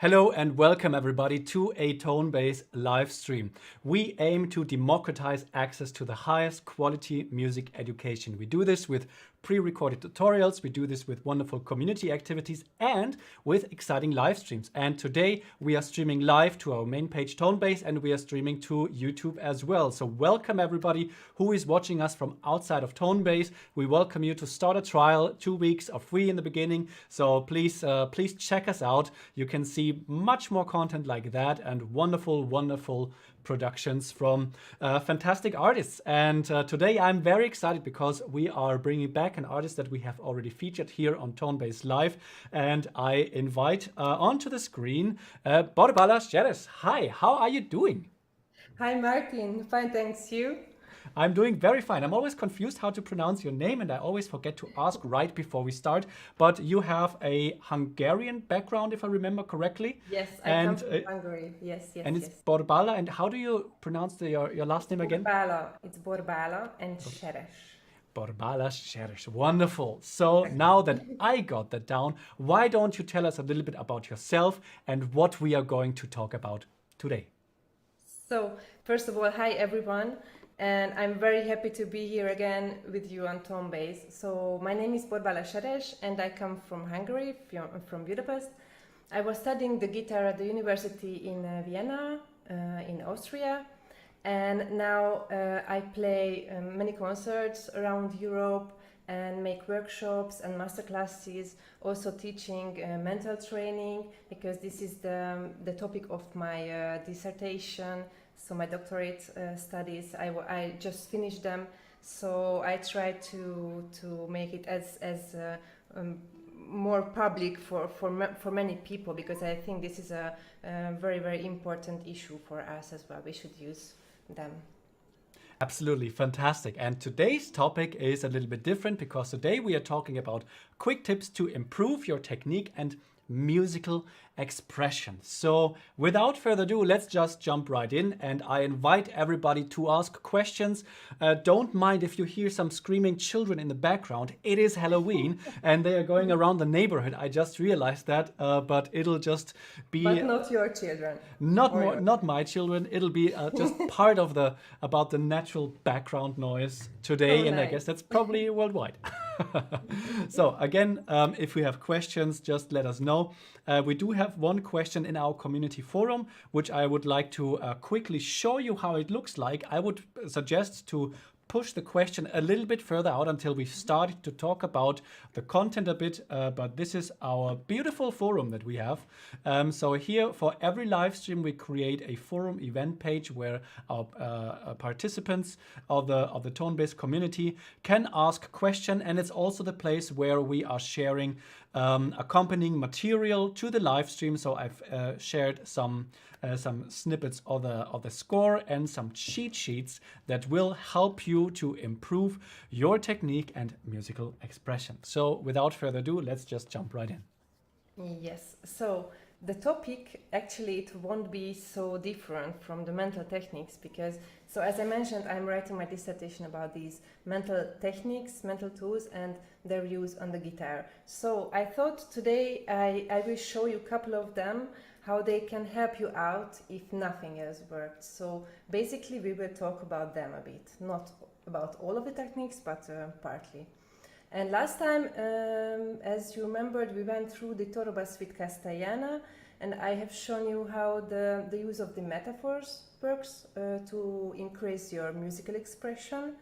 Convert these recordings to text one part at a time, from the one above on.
Hello and welcome everybody to a Tonebase live stream. We aim to democratize access to the highest quality music education. We do this with pre-recorded tutorials, we do this with wonderful community activities and with exciting live streams. And today we are streaming live to our main page Tonebase and we are streaming to YouTube as well. So welcome everybody who is watching us from outside of Tonebase. We welcome you to start a trial, 2 weeks are free in the beginning. So please check us out. You can see much more content like that and wonderful productions from fantastic artists. And today I'm very excited because we are bringing back an artist that we have already featured here on Tonebase Live. And I invite onto the screen Borbála. Hi, how are you doing? Hi Martin, fine, thanks you. I'm doing very fine. I'm always confused how to pronounce your name and I always forget to ask right before we start. But you have a Hungarian background, if I remember correctly. Yes, I come And from Hungary. Yes, it's yes. Borbála. And how do you pronounce your last name again? Borbála, it's Borbála and Seres. Borbála Sheresh. Wonderful. So now that I got that down, why don't you tell us a little bit about yourself and what we are going to talk about today? So, first of all, hi everyone, and I'm very happy to be here again with you on Tonebase. So, my name is Borbála Seres and I come from Hungary, from Budapest. I was studying the guitar at the university in Vienna, in Austria. And now I play many concerts around Europe and make workshops and masterclasses, also teaching mental training, because this is the topic of my dissertation, so my doctorate studies. I just finished them, so I try to make it as more public for many people, because I think this is a very important issue for us as well. We should use them. Absolutely fantastic. And today's topic is a little bit different because today we are talking about quick tips to improve your technique and musical expression. So without further ado, let's just jump right in and I invite everybody to ask questions. Don't mind if you hear some screaming children in the background. It is Halloween and they are going around the neighborhood. I just realized that, but it'll just be But not your children. not my children. It'll be just part of the about the natural background noise today, Oh, and I nice. guess that's probably worldwide. So again, if we have questions, just let us know. We do have one question in our community forum, which I would like to quickly show you how it looks like. I would suggest to push the question a little bit further out until we've started to talk about the content a bit, but this is our beautiful forum that we have. So here for every live stream we create a forum event page where our participants of the Tonebase community can ask question, and it's also the place where we are sharing accompanying material to the live stream. So I've shared some snippets of the score and some cheat sheets that will help you to improve your technique and musical expression. So without further ado, let's just jump right in. Yes. So the topic actually it won't be so different from the mental techniques, because so as I mentioned, I'm writing my dissertation about these mental techniques, mental tools, and their use on the guitar. So I thought today I will show you a couple of them, how they can help you out if nothing else worked. So basically we will talk about them a bit, not about all of the techniques, but partly. And last time, as you remembered, we went through the tonebase with Castellana, and I have shown you how the use of the metaphors works to increase your musical expression.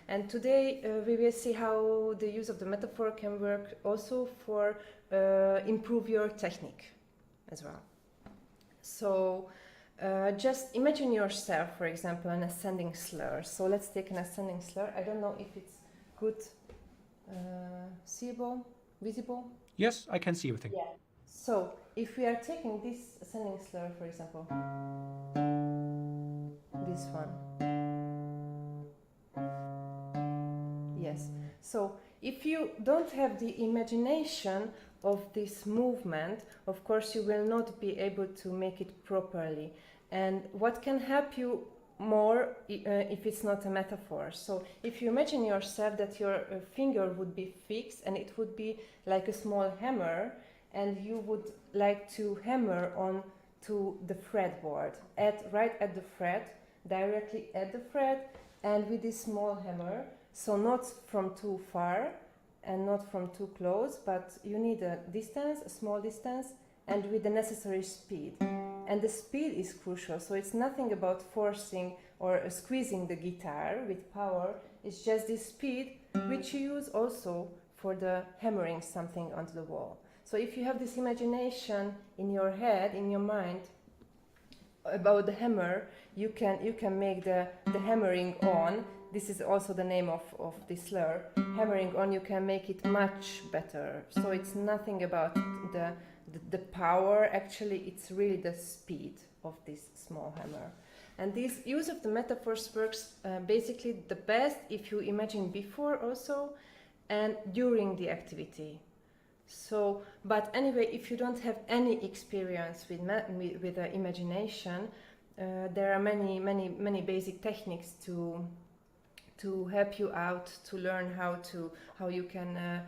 And today we will see how the use of the metaphor can work also for improve your technique as well. So just imagine yourself, for example, an ascending slur. So let's take an ascending slur. I don't know if it's good, seeable, visible. Yes, I can see everything. Yeah. So if we are taking this ascending slur, for example, this one. Yes. So if you don't have the imagination of this movement, of course you will not be able to make it properly. And what can help you more if it's not a metaphor? So if you imagine yourself that your finger would be fixed and it would be like a small hammer, and you would like to hammer on to the fretboard, right at the fret, directly at the fret, and with this small hammer, so not from too far and not from too close, but you need a distance, a small distance, and with the necessary speed. And the speed is crucial, so it's nothing about forcing or squeezing the guitar with power, it's just this speed which you use also for the hammering something onto the wall. So if you have this imagination in your head, in your mind, about the hammer, you can make the hammering on. This is also the name of this slur. Hammering on, you can make it much better. So it's nothing about the power, actually it's really the speed of this small hammer. And this use of the metaphors works basically the best if you imagine before also and during the activity. So, but anyway, if you don't have any experience with imagination, there are many basic techniques to help you out to learn how you can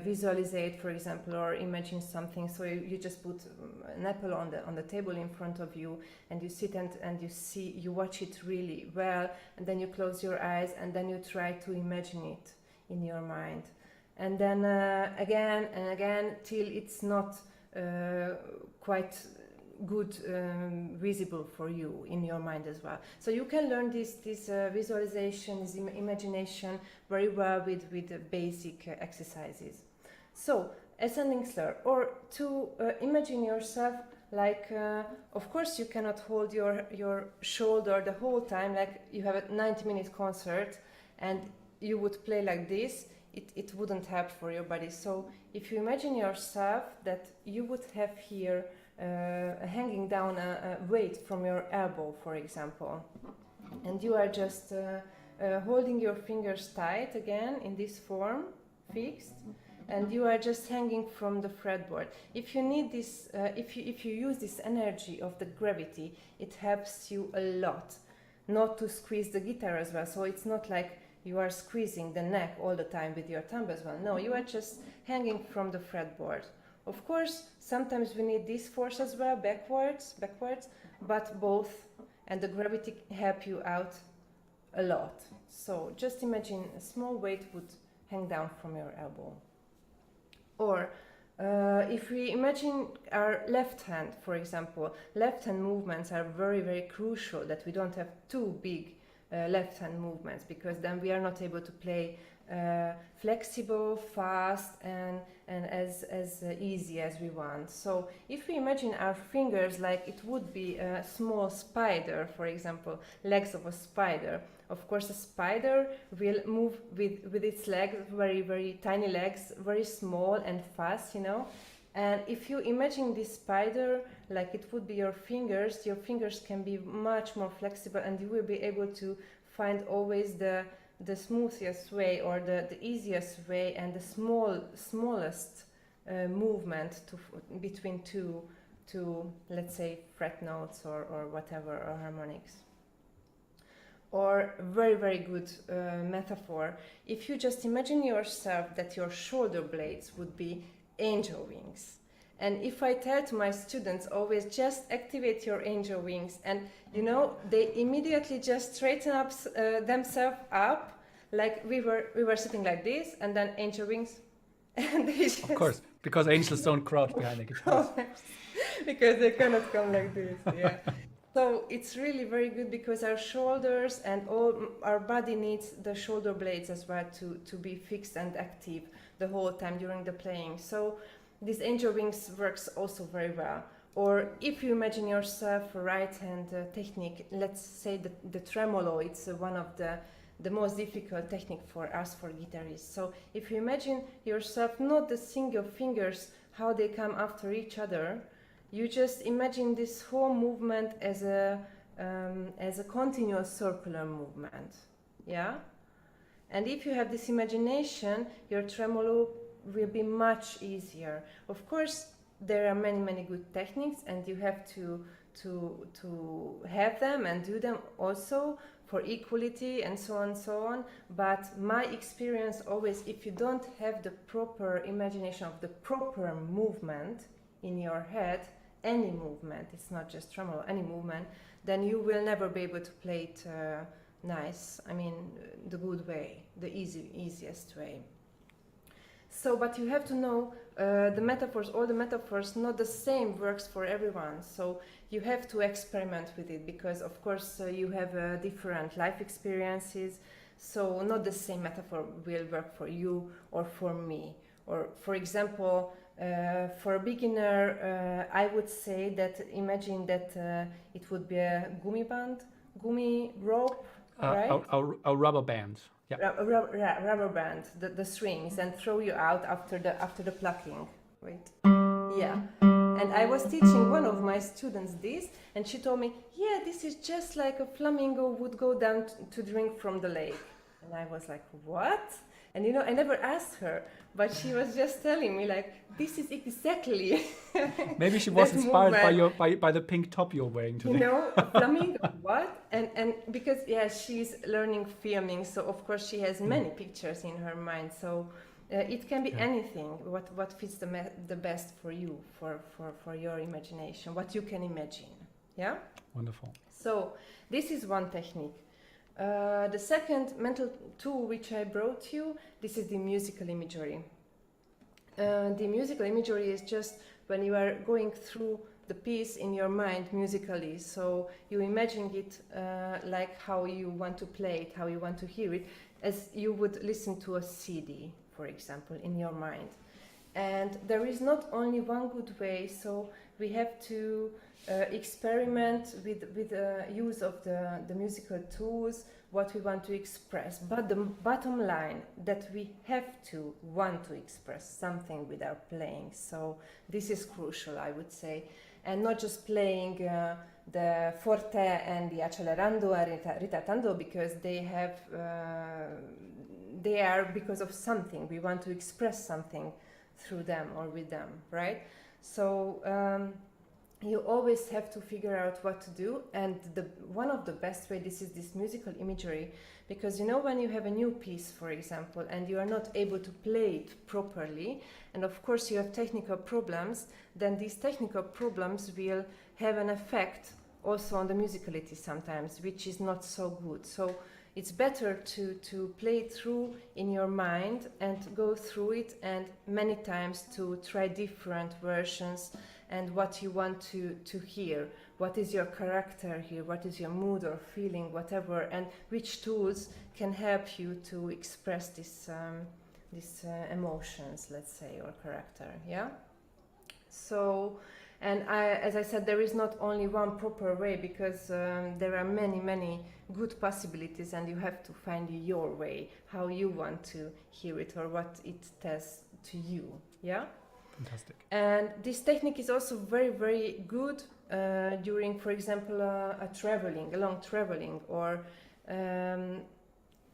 visualize, for example, or imagine something. So you just put an apple on the table in front of you, and you sit and you watch it really well, and then you close your eyes, and then you try to imagine it in your mind. And then again and again till it's not quite good visible for you in your mind as well. So you can learn this visualization, this imagination very well with basic exercises. So ascending slur, or to imagine yourself like, of course you cannot hold your shoulder the whole time, like you have a 90-minute concert and you would play like this. It wouldn't help for your body. So if you imagine yourself that you would have here hanging down a weight from your elbow, for example, and you are just holding your fingers tight again in this form, fixed, and you are just hanging from the fretboard. If you need this, if you use this energy of the gravity, it helps you a lot not to squeeze the guitar as well. So it's not like you are squeezing the neck all the time with your thumb as well. No, you are just hanging from the fretboard. Of course, sometimes we need this force as well, backwards, but both, and the gravity help you out a lot. So just imagine a small weight would hang down from your elbow. Or if we imagine our left hand, for example, left hand movements are very crucial, that we don't have too big left hand movements, because then we are not able to play flexible, fast, and as easy as we want. So if we imagine our fingers like it would be a small spider, for example, legs of a spider, of course a spider will move with its legs, very tiny legs, very small and fast, you know. And if you imagine this spider like it would be your fingers can be much more flexible, and you will be able to find always the smoothest way, or the easiest way, and the smallest movement between two, let's say, fret notes or whatever, or harmonics. Or very good metaphor, if you just imagine yourself that your shoulder blades would be angel wings. And if I tell to my students always, just activate your angel wings, and you know, they immediately just straighten up themselves up, like we were sitting like this, and then angel wings, and they just, of course, because angels don't crouch behind the guitar. Because they cannot come like this, yeah. So it's really very good, because our shoulders and all our body needs the shoulder blades as well to be fixed and active the whole time during the playing. So this angel wings works also very well. Or if you imagine yourself a right hand technique, let's say the tremolo, it's one of the most difficult technique for us, for guitarists. So if you imagine yourself not the single fingers, how they come after each other, you just imagine this whole movement as a continuous circular movement, yeah? And if you have this imagination, your tremolo will be much easier. Of course, there are many good techniques, and you have to to have them and do them also for equality and so on and so on. But my experience always, if you don't have the proper imagination of the proper movement in your head, any movement, it's not just tremolo, any movement, then you will never be able to play it nice. I mean, the good way, the easiest way. So, but you have to know the metaphors, all the metaphors, not the same works for everyone. So you have to experiment with it because, of course, you have different life experiences. So not the same metaphor will work for you or for me. Or, for example, for a beginner, I would say that imagine that it would be a gummy rope, right? A rubber band. Yeah. Rubber band, the strings, and throw you out after the plucking. Wait. Yeah. And I was teaching one of my students this, and she told me, yeah, this is just like a flamingo would go down to drink from the lake. And I was like, what? And you know, I never asked her, but she was just telling me like, this is exactly. Maybe she was inspired by the pink top you're wearing today. You know, flamingo, what? And because she's learning filming, so of course she has many pictures in her mind. So it can be anything. What fits the best for you, for your imagination, what you can imagine. Yeah. Wonderful. So this is one technique. The second mental tool which I brought you, this is the musical imagery. The musical imagery is just when you are going through the piece in your mind musically. So you imagine it like how you want to play it, how you want to hear it, as you would listen to a CD, for example, in your mind. And there is not only one good way, so we have to experiment with use of the musical tools, what we want to express. But the bottom line, that we have to want to express something with our playing. So this is crucial, I would say. And not just playing the forte and the accelerando and ritardando because they are because of something. We want to express something through them or with them, right? So you always have to figure out what to do, and one of the best way, this is this musical imagery, because you know when you have a new piece, for example, and you are not able to play it properly, and of course you have technical problems, then these technical problems will have an effect also on the musicality sometimes, which is not so good. So it's better to play it through in your mind and go through it, and many times to try different versions and what you want to hear. What is your character here? What is your mood or feeling, whatever, and which tools can help you to express these emotions, let's say, or character, yeah? So, and as I said, there is not only one proper way, because there are many good possibilities, and you have to find your way, how you want to hear it or what it tells to you, yeah? Fantastic. And this technique is also very good during, for example, a long traveling, or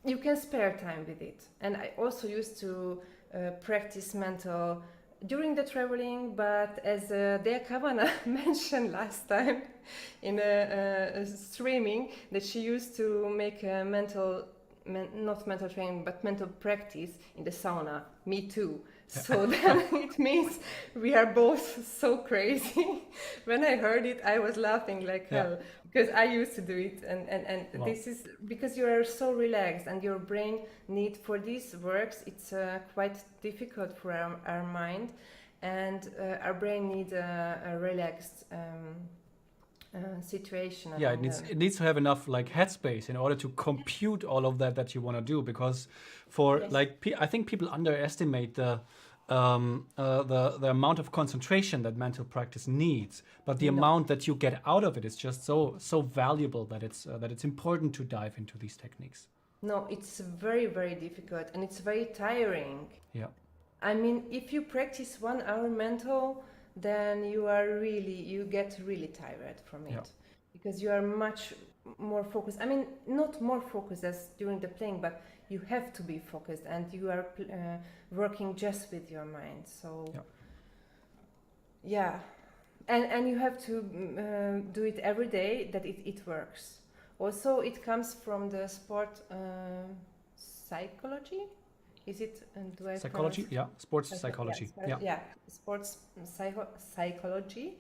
you can spare time with it. And I also used to practice mental during the traveling, but as Dea Kavana mentioned last time in a streaming, that she used to make a not mental training, but mental practice in the sauna. Me too. So then it means we are both so crazy. When I heard it, I was laughing like hell, because I used to do it, and wow. This is because you are so relaxed, and your brain need for these works. It's quite difficult for our mind, and our brain needs a relaxed situation. Yeah, it needs to have enough like headspace in order to compute all of that you want to do, because for I think people underestimate the amount of concentration that mental practice needs, but the amount that you get out of it is just so valuable that it's important to dive into these techniques. No, it's very difficult, and it's very tiring. Yeah. I mean, if you practice 1 hour mental, then you get really tired from it, because you are much more focused. I mean, not more focused as during the playing, but you have to be focused, and you are working just with your mind. So, and you have to do it every day that it works. Also, it comes from the sport psychology. Is it? Do I Psychology, yeah, sports psychology, yeah, yeah, sports psychology,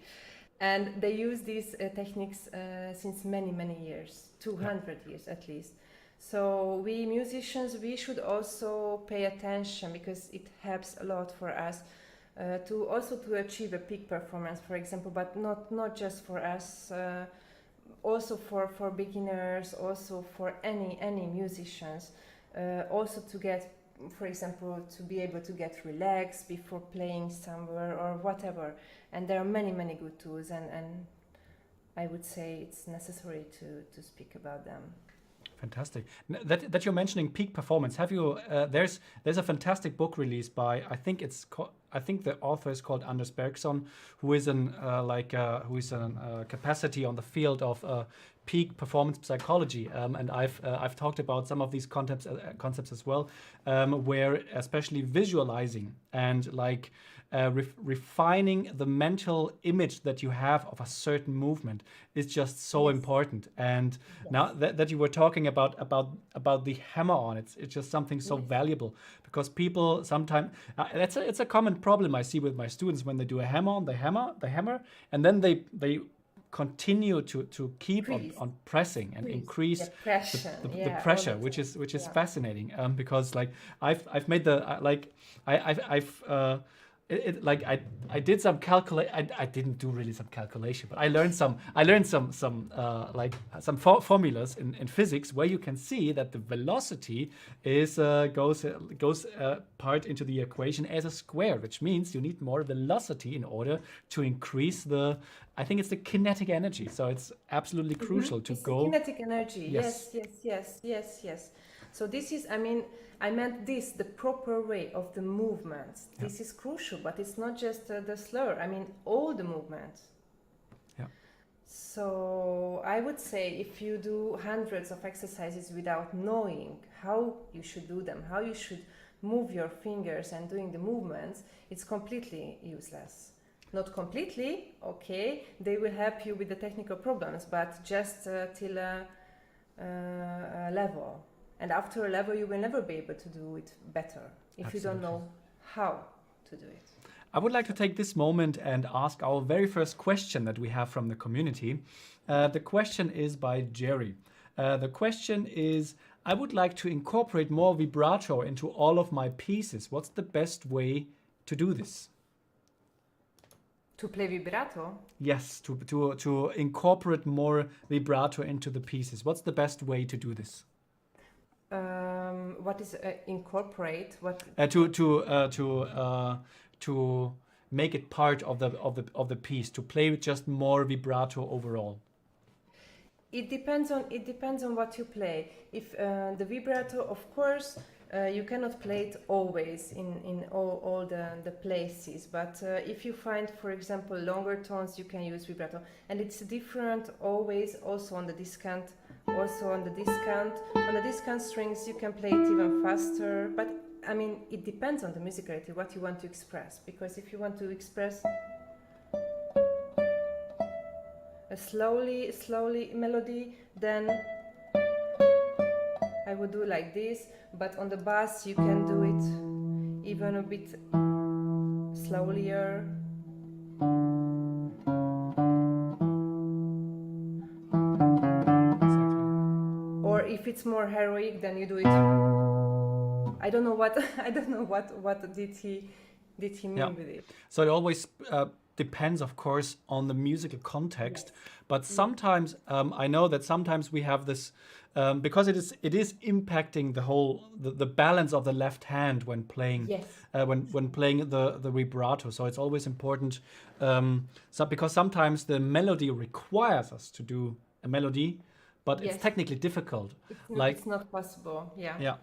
and they use these techniques since many years, 200 years at least. So we musicians, we should also pay attention because it helps a lot for us to achieve a peak performance, for example, but not just for us, also for beginners, also for any musicians, also to get, for example, to be able to get relaxed before playing somewhere or whatever. And there are many good tools, and I would say it's necessary to speak about them. Fantastic. That you're mentioning peak performance. Have you? There's a fantastic book released by, I think the author is called Anders Bergson, who is capacity on the field of peak performance psychology. And I've talked about some of these concepts as well, where especially visualizing and refining the mental image that you have of a certain movement is just so important. And now that you were talking about the hammer on, it's just something so valuable, because people sometimes it's a common problem I see with my students when they do a hammer on the hammer, and then they continue to keep on pressing and increase the pressure, which is fascinating, because I've made I did some I didn't do really some calculation, but I learned some formulas in physics where you can see that the velocity is goes part into the equation as a square, which means you need more velocity in order to increase I think it's the kinetic energy. So it's absolutely crucial to go. The kinetic energy. Yes. So this is, I meant the proper way of the movements. This is crucial, but it's not just the slur. All the movements. Yeah. So I would say if you do hundreds of exercises without knowing how you should do them, how you should move your fingers and doing the movements, it's completely useless. Not completely, okay, they will help you with the technical problems, but just till a level. And after a level, you will never be able to do it better if you don't know how to do it. I would like to take this moment and ask our very first question that we have from the community. The question is by Jerry. The question is, I would like to incorporate more vibrato into all of my pieces. What's the best way to do this? To play vibrato? Yes, to incorporate more vibrato into the pieces. What's the best way to do this? What is incorporate? What to make it part of the piece, to play with just more vibrato overall? It depends on what you play. If the vibrato, of course, you cannot play it always in all the places. But if you find, for example, longer tones, you can use vibrato, and it's different always. Also on the discant. On the discant strings, you can play it even faster. But it depends on the musicality, what you want to express. Because if you want to express a slowly melody, then I would do like this. But on the bass, you can do it even a bit slower. If it's more heroic, then you do it. I don't know what did he mean with it. So it always depends, of course, on the musical context. Yes. But sometimes I know that sometimes we have this because it is impacting the balance of the left hand when playing. Yes. When playing the vibrato. So it's always important. Because sometimes the melody requires us to do a melody. But it's technically difficult. It's not possible. Yeah.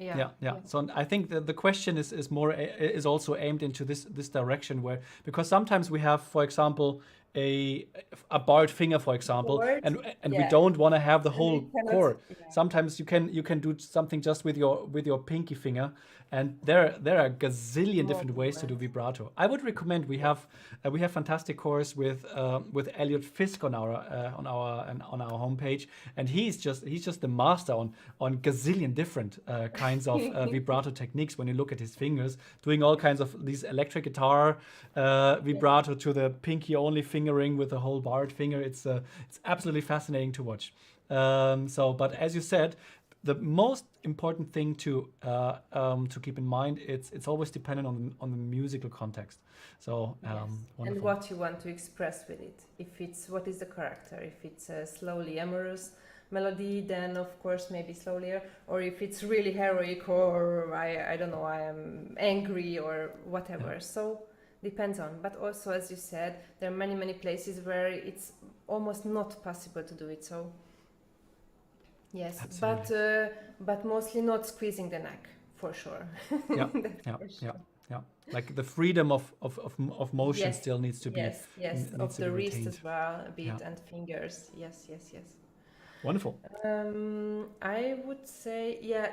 So I think the question is also aimed into this direction, because sometimes we have, for example, a barred finger, for example, Chord, and we yeah, don't want to have the and we whole cannot, chord. yeah. Sometimes you can do something just with your pinky finger, and there are a gazillion More different ways to do movement. vibrato. I would recommend we have fantastic course with Elliot Fisk on our homepage, and he's just the master on gazillion different kinds of vibrato techniques. When you look at his fingers, doing all kinds of these electric guitar vibrato to the pinky only fingering with the whole barred finger. It's absolutely fascinating to watch. But as you said, the most important thing to keep in mind, it's always dependent on the musical context. So Yes. And wonderful. what you want to express with it. If it's what is the character. If it's a slowly amorous melody, then of course maybe slowlier. Or if it's really heroic, or I don't know, I am angry or whatever. Yeah. So depends on. But also, as you said, there are many places where it's almost not possible to do it. So yes, Absolutely. but mostly not squeezing the neck, for sure. Yeah, That's yeah, for yeah, sure. yeah. Like the freedom of motion Yes, still needs to be yes, needs of to be the wrist retained. as well, a bit, Yeah, and fingers. Yes. wonderful. I would say, yeah,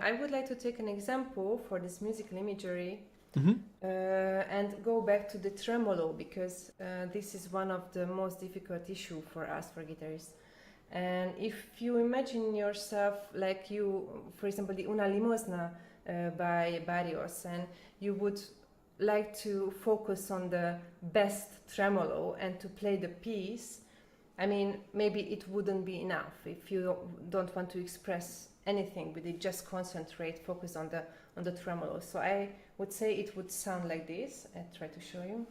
I would like to take an example for this musical imagery Hmm. and go back to the tremolo, because this is one of the most difficult issue for us, for guitarists. And if you imagine yourself like you, for example, the Una Limosna by Barrios, and you would like to focus on the best tremolo and to play the piece, I mean, maybe it wouldn't be enough if you don't want to express anything with it. Just concentrate, focus on the tremolo. So I would say it would sound like this. I try to show you.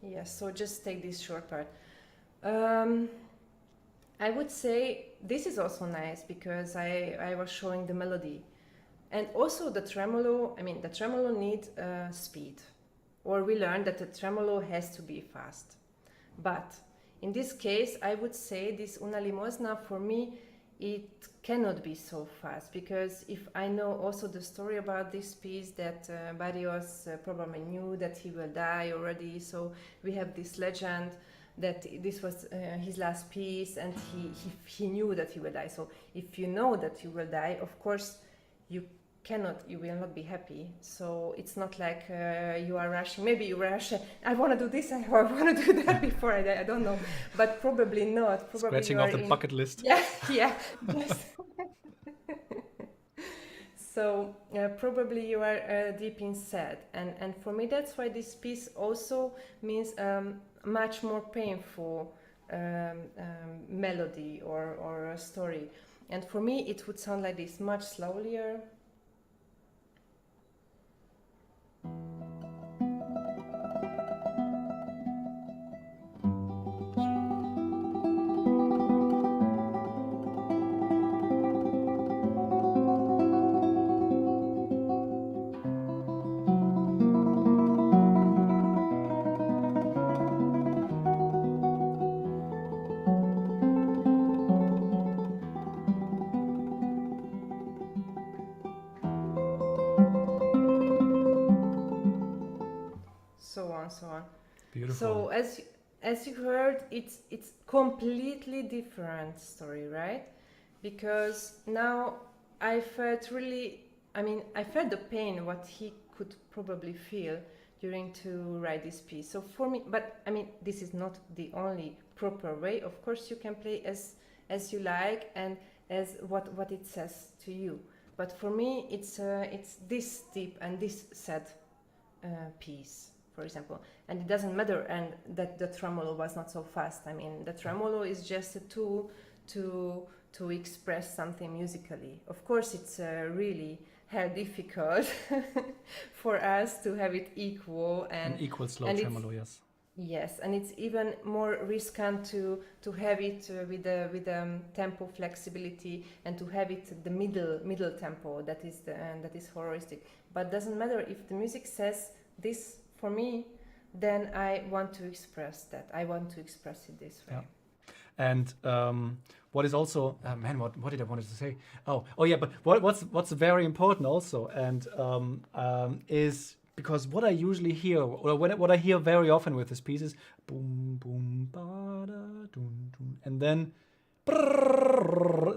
Yes. So just take this short part. Um, I would say this is also nice because I was showing the melody. And also the tremolo, I mean, the tremolo needs speed. Or we learned that the tremolo has to be fast. But in this case, I would say this Una Limosna, for me, it cannot be so fast. Because if I know also the story about this piece, that Barrios probably knew that he will die already. So we have this legend that this was his last piece, and he knew that he will die. So if you know that you will die, of course you will not be happy. So it's not like you are rushing. Maybe you rush, I want to do this, I want to do that before I die, I don't know, but probably not. Probably Scratching you are off the bucket list. yeah yes. So probably you are deep inside, and for me that's why this piece also means much more painful melody or a story. And for me it would sound like this, much slower. So on. Beautiful. So as you heard, it's completely different story, right? Because now I felt really, I mean, I felt the pain what he could probably feel during to write this piece. So for me, but I mean, this is not the only proper way. Of course, you can play as you like and as what it says to you. But for me, it's this deep and this sad piece, for example, and it doesn't matter and that the tremolo was not so fast. I mean, the tremolo is just a tool to express something musically. Of course, it's really difficult for us to have it equal An equal slow and tremolo, yes. Yes, and it's even more risky to have it with tempo flexibility and to have it the middle tempo that is horroristic. But doesn't matter if the music says this for me, then I want to express that. I want to express it this way. Yeah. And what is also, what did I want to say? Oh yeah, but what's very important also, and is because what I usually hear, or what I hear very often with this piece is boom boom ba da dun dun, and then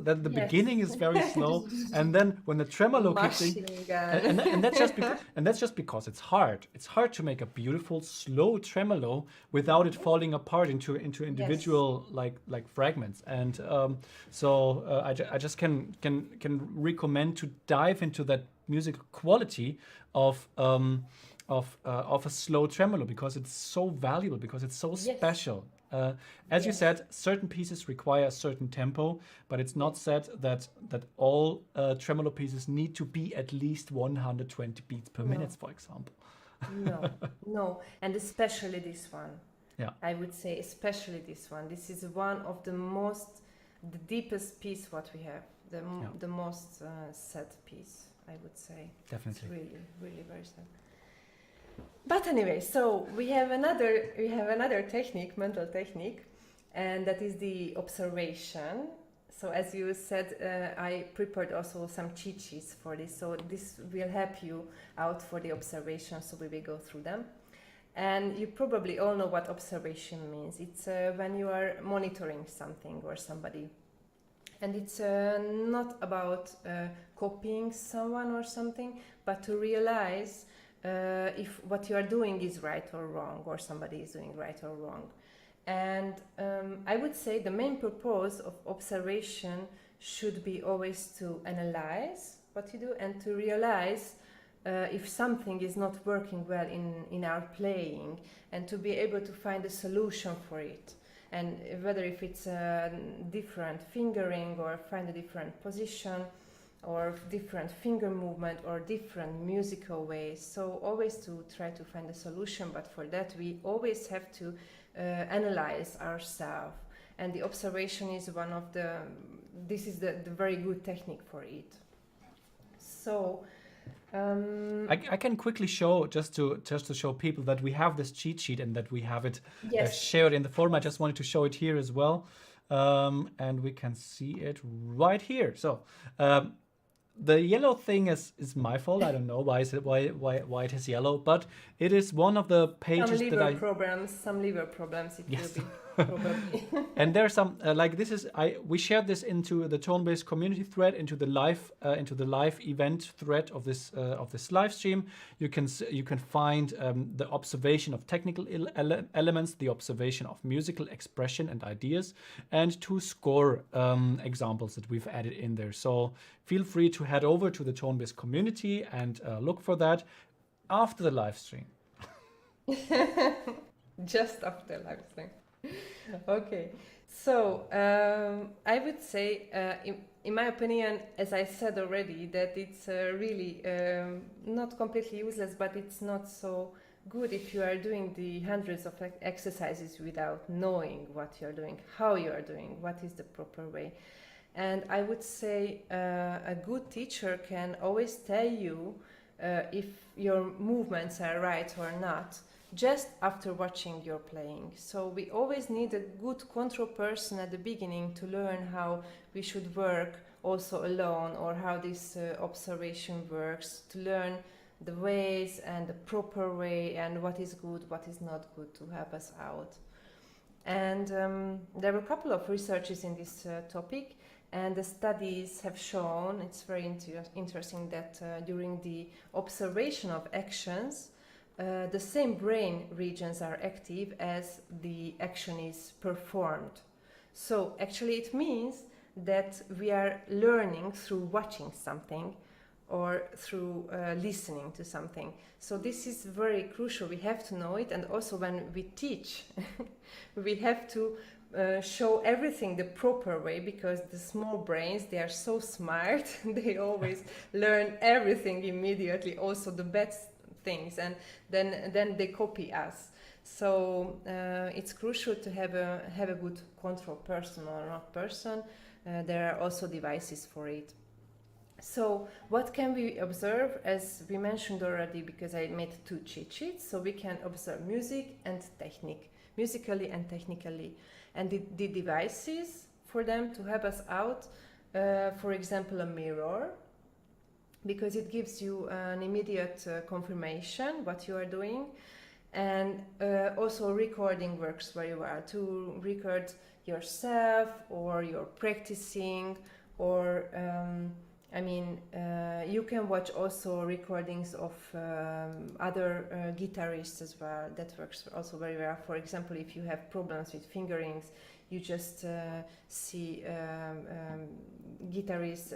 then the beginning is very slow, and then when the tremolo kicks in, and that's just because it's hard. It's hard to make a beautiful slow tremolo without it falling apart into individual like fragments. And I just can recommend to dive into that musical quality of a slow tremolo, because it's so valuable, because it's so special. As you said, certain pieces require a certain tempo, but it's not said that all tremolo pieces need to be at least 120 beats per minute, for example. No, and especially this one. Yeah, I would say especially this one. This is one of the deepest piece what we have, the most sad piece, I would say. Definitely. It's really, really very sad. But anyway, so we have another technique, mental technique, and that is the observation. So as you said, I prepared also some cheat sheets for this. So this will help you out for the observation. So we will go through them. And you probably all know what observation means. It's when you are monitoring something or somebody. And it's not about copying someone or something, but to realize if what you are doing is right or wrong, or somebody is doing right or wrong. And I would say the main purpose of observation should be always to analyze what you do and to realize if something is not working well in our playing, and to be able to find a solution for it. And whether if it's a different fingering, or find a different position, or different finger movement, or different musical ways. So always to try to find a solution, but for that we always have to analyze ourselves. And the observation is this is the very good technique for it. So I can quickly show, just to show people that we have this cheat sheet and that we have it shared in the forum. I just wanted to show it here as well, and we can see it right here. So the yellow thing is my fault. I don't know why it is yellow, but it is one of the pages some liver problems. It will be probably. And there's some we shared this into the Tonebase community thread, into the live event thread of this live stream. You can find the observation of technical elements, the observation of musical expression and ideas, and 2 score examples that we've added in there. So feel free to head over to the Tonebase community and look for that after the live stream. Just after the live stream. Okay, so I would say, in my opinion, as I said already, that it's really not completely useless, but it's not so good if you are doing the hundreds of exercises without knowing what you're doing, how you are doing, what is the proper way. And I would say a good teacher can always tell you if your movements are right or not, just after watching your playing. So we always need a good control person at the beginning to learn how we should work also alone, or how this observation works, to learn the ways and the proper way, and what is good, what is not good, to help us out. And there were a couple of researches in this topic, and the studies have shown, it's very interesting, that during the observation of actions, the same brain regions are active as the action is performed. So actually it means that we are learning through watching something, or through listening to something. So this is very crucial. We have to know it, and also when we teach, we have to show everything the proper way, because the small brains, they are so smart. They always learn everything immediately, also the bad things, and then they copy us. So it's crucial to have a good control, person or not person. There are also devices for it. So what can we observe? As we mentioned already, because I made 2 cheat sheets, so we can observe music and technique, musically and technically, and the devices for them to help us out. For example, a mirror, because it gives you an immediate confirmation what you are doing, and also recording works very well to record yourself or you're practicing, or you can watch also recordings of other guitarists as well. That works also very well. For example, if you have problems with fingerings, you just see guitarists,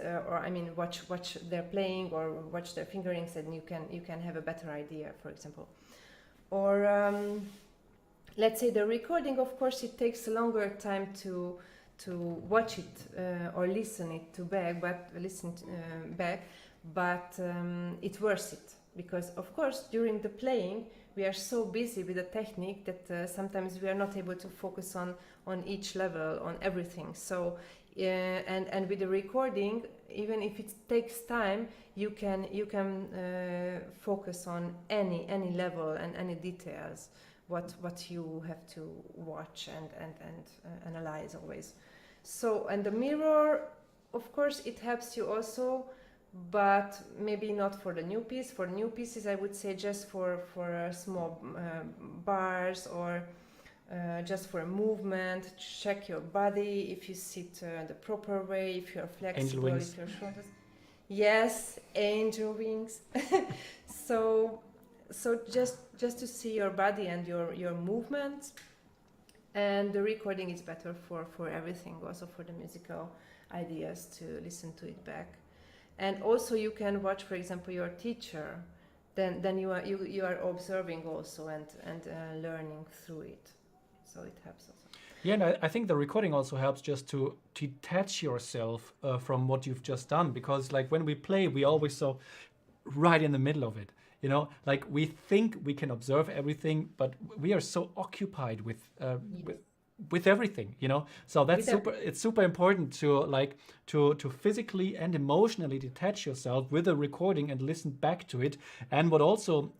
watch their playing or watch their fingerings, and you can have a better idea, for example. Or let's say the recording, of course, it takes a longer time to watch it or listen back, but it's worth it, because of course during the playing we are so busy with the technique that sometimes we are not able to focus on each level, on everything. So and with the recording, even if it takes time, you can focus on any level and any details what you have to watch and analyze always. So, and the mirror, of course, it helps you also, but maybe not for the new piece. For new pieces, I would say just for small bars, or just for a movement. Check your body, if you sit the proper way, if you're flexible, if your shoulders. Yes, angel wings. So just to see your body and your movements. And the recording is better for everything, also for the musical ideas, to listen to it back. And also you can watch, for example, your teacher. Then you are observing also and learning through it. So it helps also. Yeah, and I think the recording also helps just to detach yourself from what you've just done, because like when we play, we always so right in the middle of it. You know, like we think we can observe everything, but we are so occupied with everything, you know. So that's super. It's super important to physically and emotionally detach yourself with a recording and listen back to it. And what also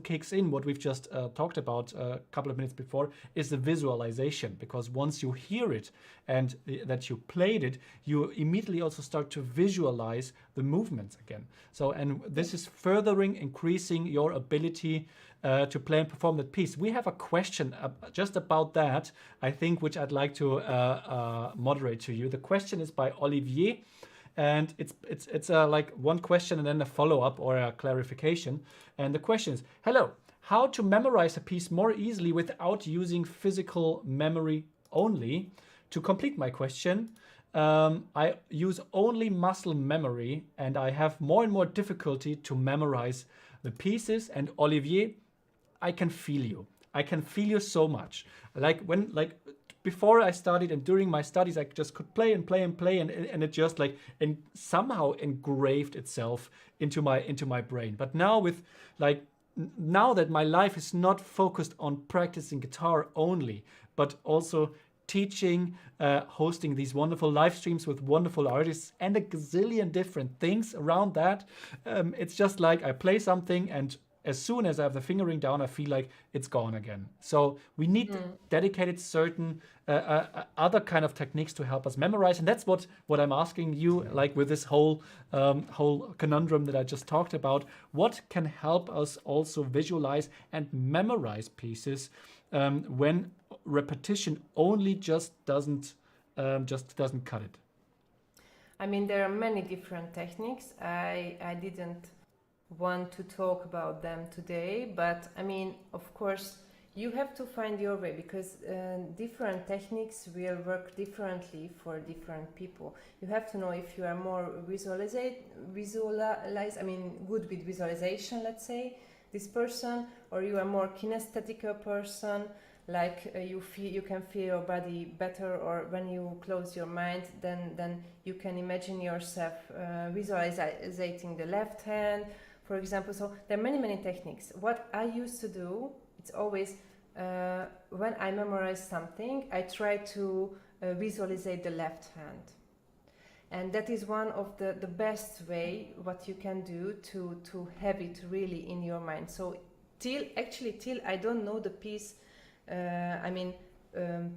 kicks in, what we've just talked about a couple of minutes before, is the visualization. Because once you hear it and that you played it, you immediately also start to visualize the movements again. So, and this is furthering increasing your ability to play and perform that piece. We have a question just about that, I think, which I'd like to moderate to you. The question is by Olivier, and it's like one question and then a follow-up or a clarification. And the question is, hello, how to memorize a piece more easily without using physical memory only? To complete my question, I use only muscle memory, and I have more and more difficulty to memorize the pieces. And Olivier, I can feel you. I can feel you so much. Like before I studied and during my studies, I just could play and play and play, and it just like and somehow engraved itself into my brain. But now now that my life is not focused on practicing guitar only, but also teaching, hosting these wonderful live streams with wonderful artists and a gazillion different things around that. It's just like I play something, and as soon as I have the fingering down, I feel like it's gone again. So we need dedicated certain other kind of techniques to help us memorize. And that's what I'm asking you, like with this whole conundrum that I just talked about. What can help us also visualize and memorize pieces when repetition only just doesn't cut it? I mean, there are many different techniques. I didn't want to talk about them today, but I mean, of course, you have to find your way, because different techniques will work differently for different people. You have to know if you are more good with visualization, let's say, this person, or you are more kinesthetic person, like you can feel your body better, or when you close your mind, then you can imagine yourself visualizing the left hand, for example. So there are many techniques. What I used to do it's always when I memorize something, I try to visualize the left hand. And that is one of the best way what you can do to have it really in your mind. So till I don't know the piece,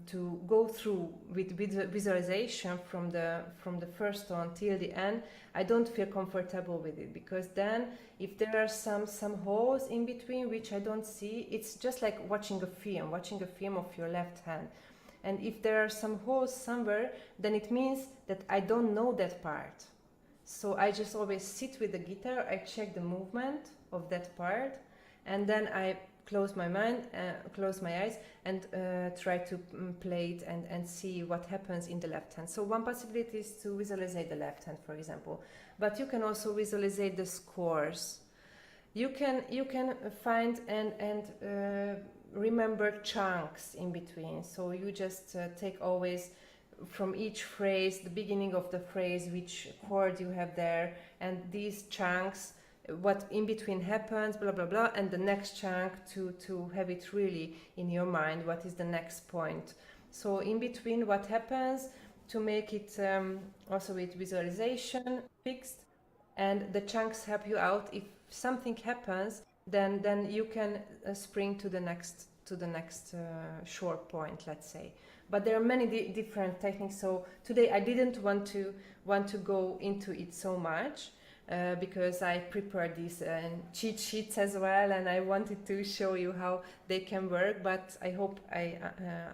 to go through with visualization from the first tone till the end, I don't feel comfortable with it, because then if there are some holes in between which I don't see, it's just like watching a film of your left hand. And if there are some holes somewhere, then it means that I don't know that part. So I just always sit with the guitar, I check the movement of that part, and then I close my eyes, and try to play it and see what happens in the left hand. So one possibility is to visualize the left hand, for example. But you can also visualize the scores. You can find and remember chunks in between. So you just take always from each phrase, the beginning of the phrase, which chord you have there, and these chunks, what in between happens, blah blah blah, and the next chunk to have it really in your mind, what is the next point. So in between what happens, to make it also with visualization fixed, and the chunks help you out. If something happens, then you can spring to the next short point, let's say. But there are many different techniques. So today I didn't want to go into it so much, because I prepared these cheat sheets as well, and I wanted to show you how they can work. But I hope I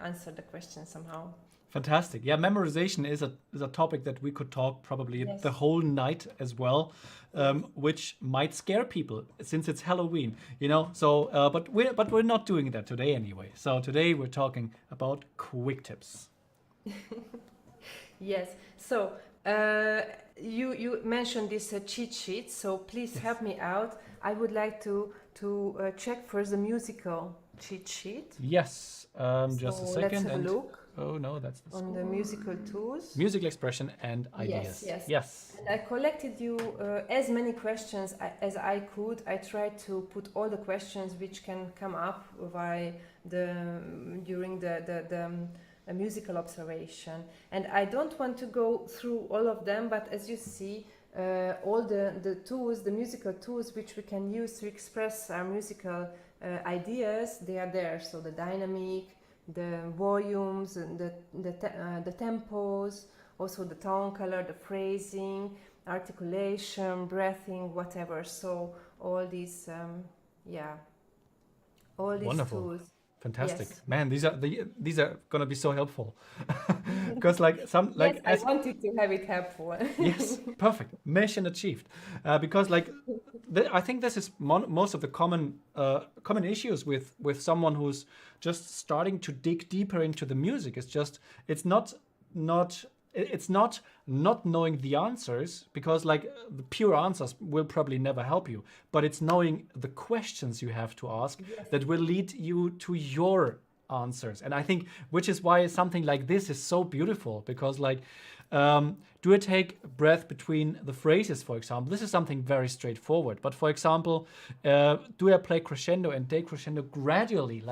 answered the question somehow. Fantastic. Yeah, memorization is a topic that we could talk probably the whole night as well, which might scare people since it's Halloween, you know. So, but we're not doing that today anyway. So today we're talking about quick tips. Yes. So you mentioned this cheat sheet. So please help me out. I would like to check first the musical cheat sheet. Yes. Just a second. Let's have a look. Oh no, that's the on the musical tools. Musical expression and ideas. Yes. And I collected you as many questions as I could. I tried to put all the questions which can come up during the musical observation. And I don't want to go through all of them, but as you see, all the tools, the musical tools which we can use to express our musical ideas, they are there. So the dynamic, the volumes, and the tempos, also the tone color, the phrasing, articulation, breathing, whatever. So all these, all these Wonderful. tools. Fantastic. Yes. Man, these are gonna be so helpful. Because I wanted to have it helpful. Yes, perfect. Mission achieved. Because I think this is most of the common issues with someone who's just starting to dig deeper into the music. It's not knowing the answers, because the pure answers will probably never help you, but it's knowing the questions you have to ask that will lead you to your answers. And I think, which is why something like this is so beautiful, because do I take breath between the phrases, for example? This is something very straightforward. But for example, do I play crescendo and decrescendo gradually,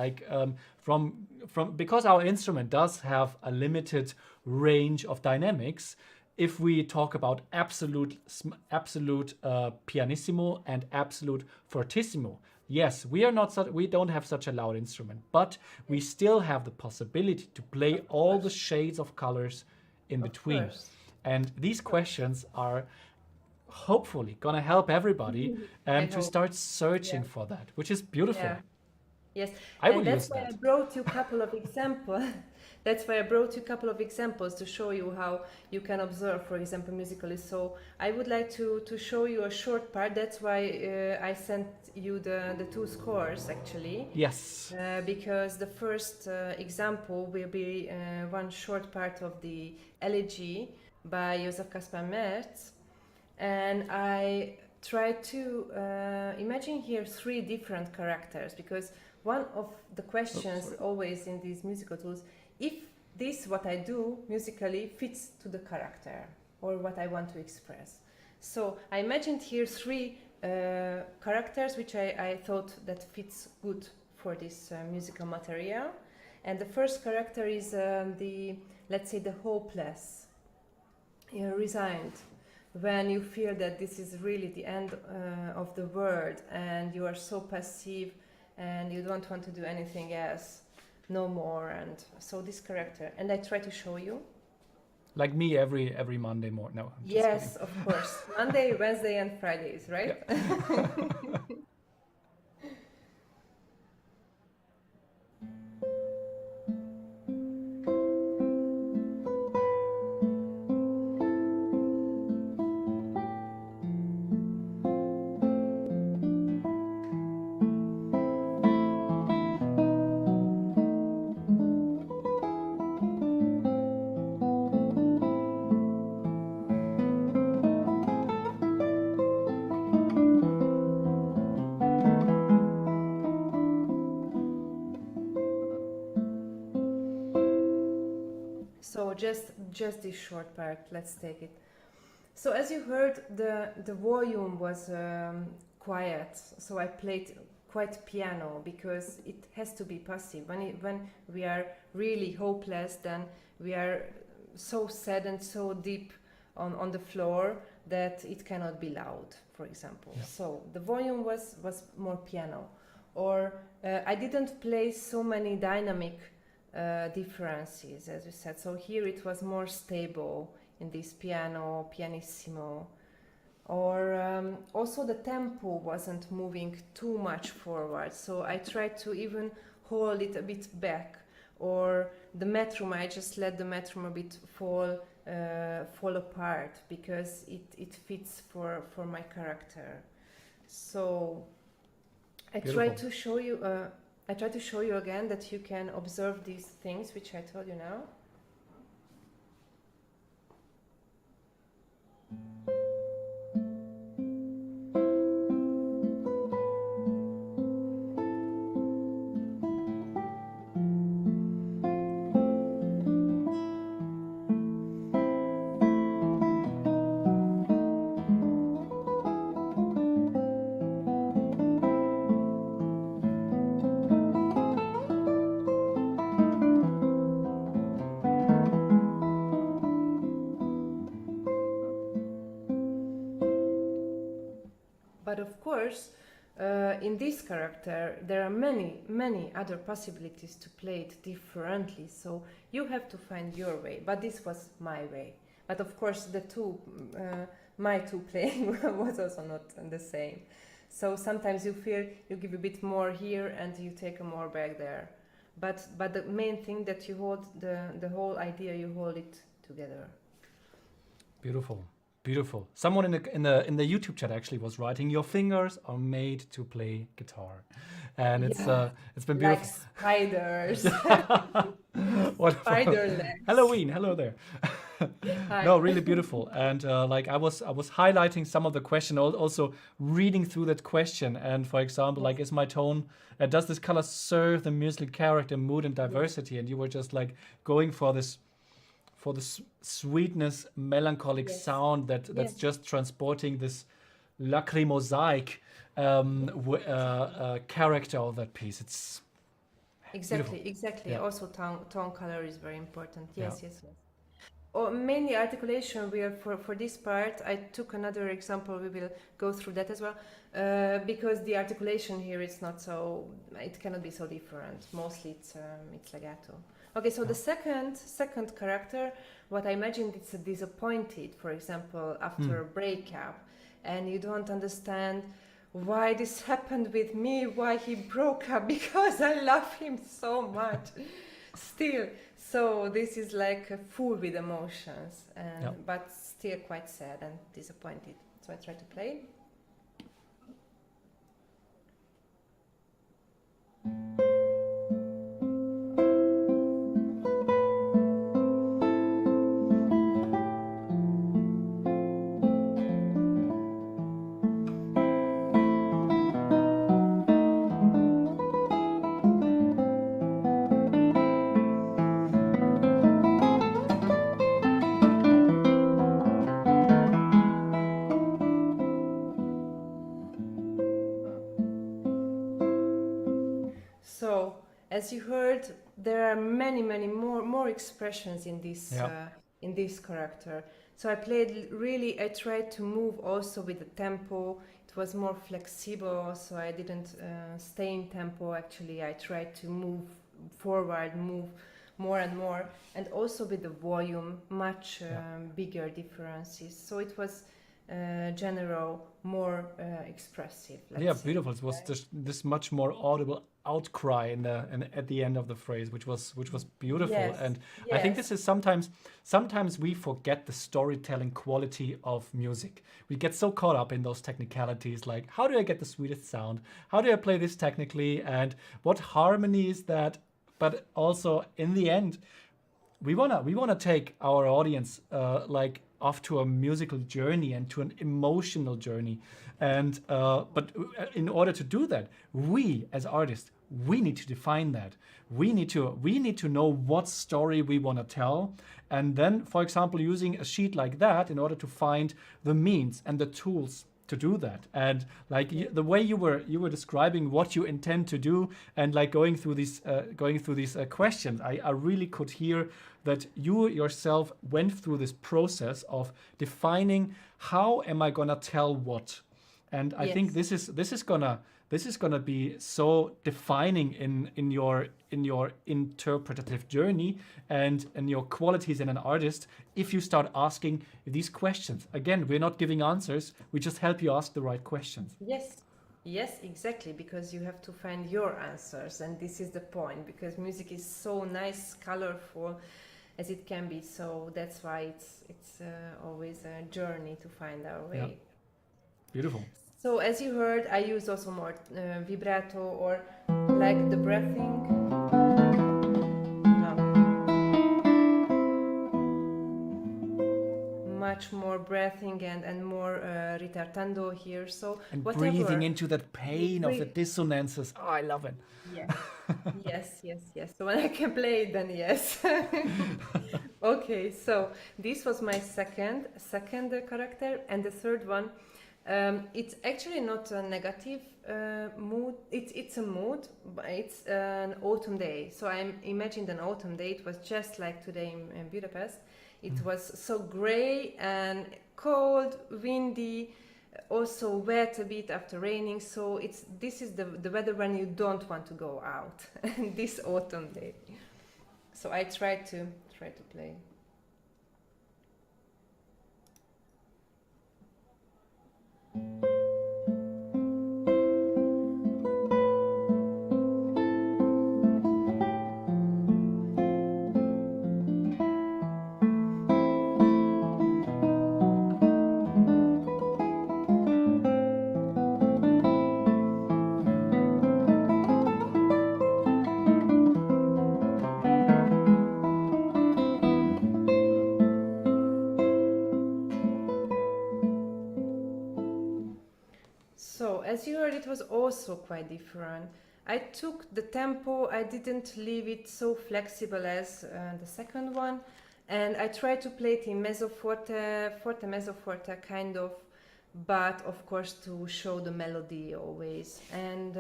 because our instrument does have a limited range of dynamics. If we talk about absolute pianissimo and absolute fortissimo, yes, we don't have such a loud instrument, but we still have the possibility to play all the shades of colors in between. Course. And these questions are hopefully gonna help everybody to start searching for that, which is beautiful. Yeah. Yes, I will and that's use why that. I brought you a couple of examples. That's why I brought you a couple of examples to show you how you can observe, for example, musically. So I would like to show you a short part. That's why I sent you the two scores, actually. Yes. Because the first example will be one short part of the Elegy by Joseph Kaspar Merz. And I tried to imagine here three different characters, because one of the questions always in these musical tools, if this, what I do musically, fits to the character or what I want to express. So I imagined here three characters which I thought that fits good for this musical material. And the first character is let's say, the hopeless, resigned. When you feel that this is really the end of the world and you are so passive and you don't want to do anything else no more, and so this character, and I try to show you. Like me every Monday morning. No, I'm just Yes, kidding. of course. Monday, Wednesday, and Fridays, right? Yeah. So just this short part, let's take it. So as you heard, the volume was quiet. So I played quite piano because it has to be passive. When we are really hopeless, then we are so sad and so deep on the floor that it cannot be loud, for example. Yeah. So the volume was more piano. Or I didn't play so many dynamic differences, as you said. So here it was more stable in this pianissimo. Or also the tempo wasn't moving too much forward, so I tried to even hold it a bit back. Or the metronome, I just let the metronome a bit fall apart because it fits for my character. So I tried to show you. I try to show you again that you can observe these things which I told you now. But of course, in this character, there are many other possibilities to play it differently. So you have to find your way. But this was my way. But of course, my two playing was also not the same. So sometimes you feel you give a bit more here and you take a more back there. But the main thing that you hold the whole idea, you hold it together. Beautiful. Beautiful. Someone in the YouTube chat actually was writing, "Your fingers are made to play guitar," and it's been beautiful. Like spiders. Wonderful. Spider legs. Halloween. Hello there. No, really beautiful. And like I was highlighting some of the question, also reading through that question. And for example, like, is my tone, does this color serve the musical character, mood, and diversity? And you were just like going for this sweetness, melancholic sound that's just transporting this lacrimosaic character of that piece. It's exactly. Yeah. Also, tone color is very important. Yes. Or mainly articulation. For this part, I took another example. We will go through that as well, because the articulation here is not so. It cannot be so different. Mostly, it's legato. Okay, so the second character, what I imagined, it's a disappointed, for example, after a breakup, and you don't understand why this happened with me, why he broke up, because I love him so much still. So this is like full with emotions, but still quite sad and disappointed. So I try to play. as you heard, there are many more expressions in this character. So I tried to move also with the tempo. It was more flexible, so I didn't stay in tempo. Actually, I tried to move forward, move more and more, and also with the volume, much bigger differences. So it was general, more expressive. Yeah, beautiful. It was just this much more audible outcry at the end of the phrase, which was beautiful. Yes, And yes. I think this is sometimes we forget the storytelling quality of music. We get so caught up in those technicalities, like how do I get the sweetest sound? How do I play this technically? And what harmony is that? But also in the end, we wanna take our audience like off to a musical journey and to an emotional journey, and but in order to do that, we as artists, we need to define that. We need to know what story we want to tell, and then, for example, using a sheet like that in order to find the means and the tools to do that. And like the way you were describing what you intend to do, and like going through these questions, I really could hear that you yourself went through this process of defining how am I gonna tell what. And I think this is gonna be so defining in your interpretative journey and in your qualities in an artist, if you start asking these questions. Again, we're not giving answers, we just help you ask the right questions. Yes, exactly, because you have to find your answers, and this is the point, because music is so nice, colorful as it can be, so that's why it's always a journey to find our way. Yeah. Beautiful. So as you heard, I use also more vibrato, or like the breathing. Much more breathing and more ritardando here. So and whatever. Breathing into that pain of the dissonances. Oh, I love it. Yes. So when I can play it, then yes. Okay, so this was my second character, and the third one. It's actually not a negative mood. It's a mood, but it's an autumn day. So I imagined an autumn day. It was just like today in Budapest. It was so gray and cold, windy, also wet a bit after raining. So this is the weather when you don't want to go out. This autumn day. So I tried to play. So as you heard, it was also quite different. I took the tempo, I didn't leave it so flexible as the second one, and I tried to play it in mezzo forte, mezzo forte kind of, but of course to show the melody always. And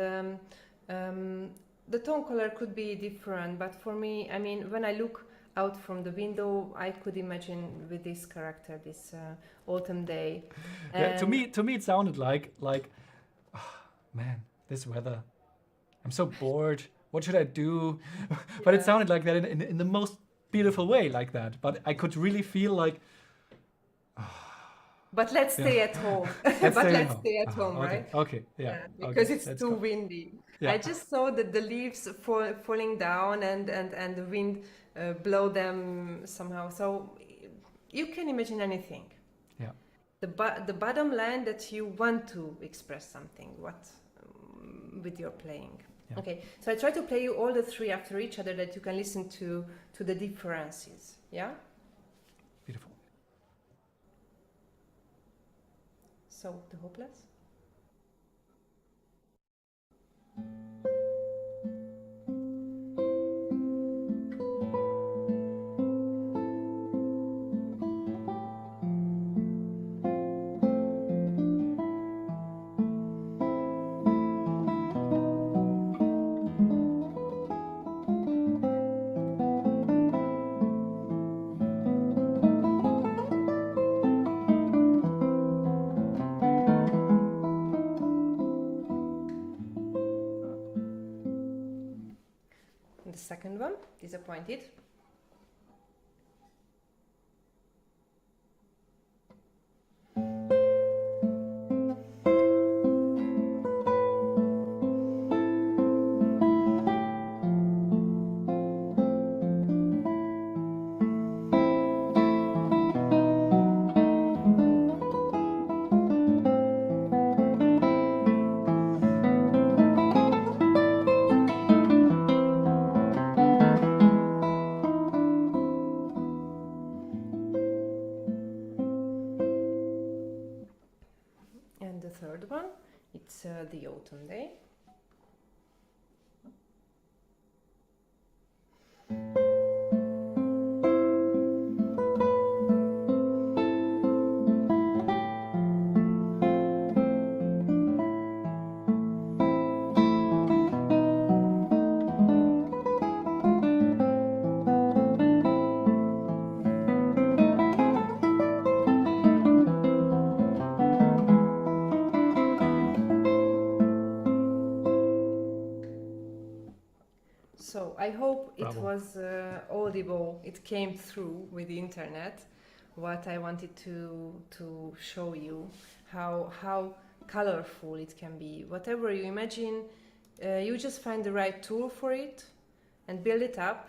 the tone color could be different, but for me, I mean, when I look out from the window, I could imagine with this character, this autumn day. Yeah, to me it sounded like oh, man, this weather, I'm so bored, what should I do? But it sounded like that in the most beautiful way, like that. But I could really feel like but let's stay at home. Let's stay at home, okay, right? okay, yeah, because okay, it's too windy. Yeah. I just saw that the leaves falling down and the wind blow them somehow. So you can imagine anything. Yeah. The bottom line that you want to express something, with your playing. Yeah. Okay, so I try to play you all the three after each other, that you can listen to the differences. Yeah. Beautiful. So the hopeless. second one, Disappointed. And the third one, it's the autumn day. So I hope it Bravo. was audible. It came through with the internet. What I wanted to show you, how colorful it can be. Whatever you imagine, you just find the right tool for it, and build it up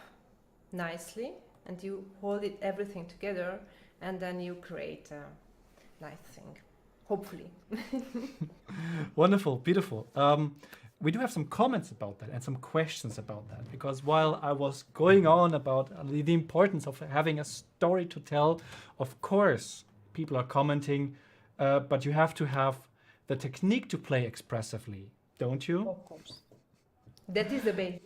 nicely, and you hold it everything together, and then you create a nice thing. Hopefully. Wonderful, beautiful. We do have some comments about that and some questions about that, because while I was going on about the importance of having a story to tell, of course, people are commenting, but you have to have the technique to play expressively, don't you? Of course. That is the basic.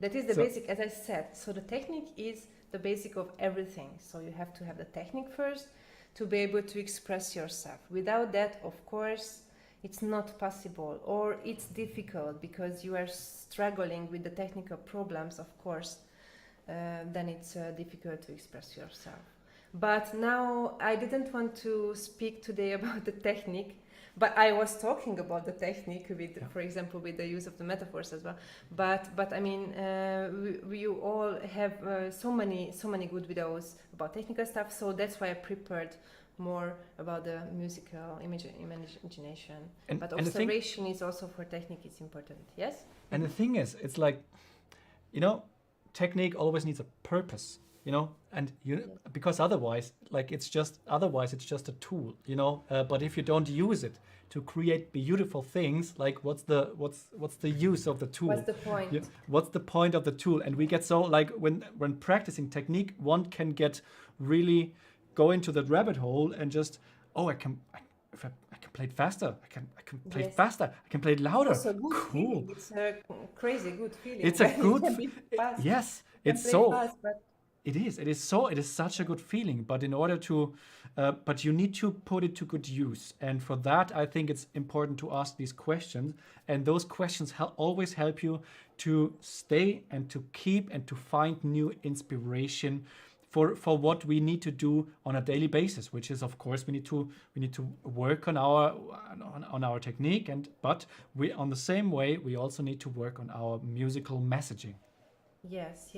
That is the So- basic, as I said. So the technique is the basic of everything. So you have to have the technique first to be able to express yourself. Without that, of course, it's not possible, or it's difficult because you are struggling with the technical problems, of course, then it's difficult to express yourself. But now I didn't want to speak today about the technique, but I was talking about the technique with, for example, with the use of the metaphors as well. But I mean, we all have so many good videos about technical stuff, so that's why I prepared more about the musical imagination. And- But and the thing- observation is also for technique, it's important. Yes? And the thing is, it's like, technique always needs a purpose, and because otherwise it's just a tool, but if you don't use it to create beautiful things, like what's the use of the tool? What's the point? Yeah, what's the point of the tool? And we get so, like, when practicing technique, one can get really go into that rabbit hole and just, I can play it faster. I can play it Yes. faster. I can play it louder. It's a good Cool. feeling. It's a crazy good feeling. It's a when you good can be fast. yes. You can It's play so fast, but it is such a good feeling. But in order to, but you need to put it to good use. And for that, I think it's important to ask these questions. And those questions always help you to stay and to keep and to find new inspiration for what we need to do on a daily basis, which is, of course, we need to work on our technique, but we, on the same way, we also need to work on our musical messaging. yes,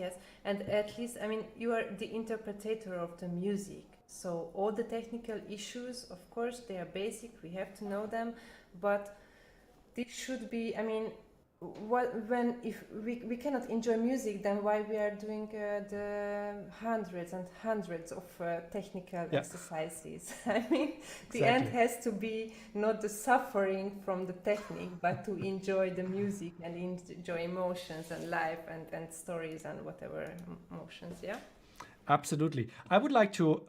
and at least, I mean, you are the interpreter of the music. So all the technical issues, of course, they are basic. We have to know them, but this should be. I mean, if we cannot enjoy music, then why we are doing the hundreds and hundreds of technical exercises? I mean, the end has to be not the suffering from the technique, but to enjoy the music and enjoy emotions and life and stories and whatever emotions. Yeah. Absolutely. I would like to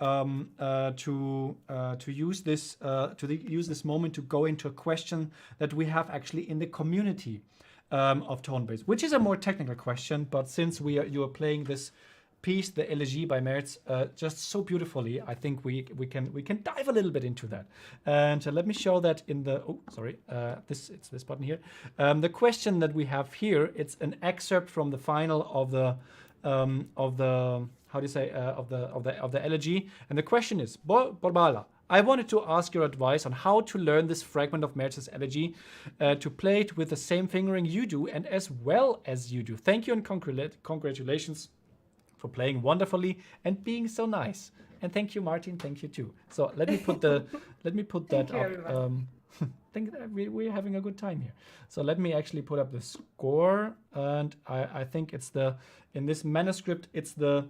use this moment to go into a question that we have actually in the community of tonebase, which is a more technical question. But since you are playing this piece, the Elegie by Merz, just so beautifully, I think we can dive a little bit into that. And let me show that in the it's this button here. The question that we have here, it's an excerpt from the final of the how do you say of the Elegie, and the question is: Borbála, I wanted to ask your advice on how to learn this fragment of Merce's elegy to play it with the same fingering you do and as well as you do. Thank you and congratulations for playing wonderfully and being so nice. And thank you, Martin. Thank you too. So let me put the that up. I think that we're having a good time here. So let me actually put up the score, and I think it's in this manuscript it's the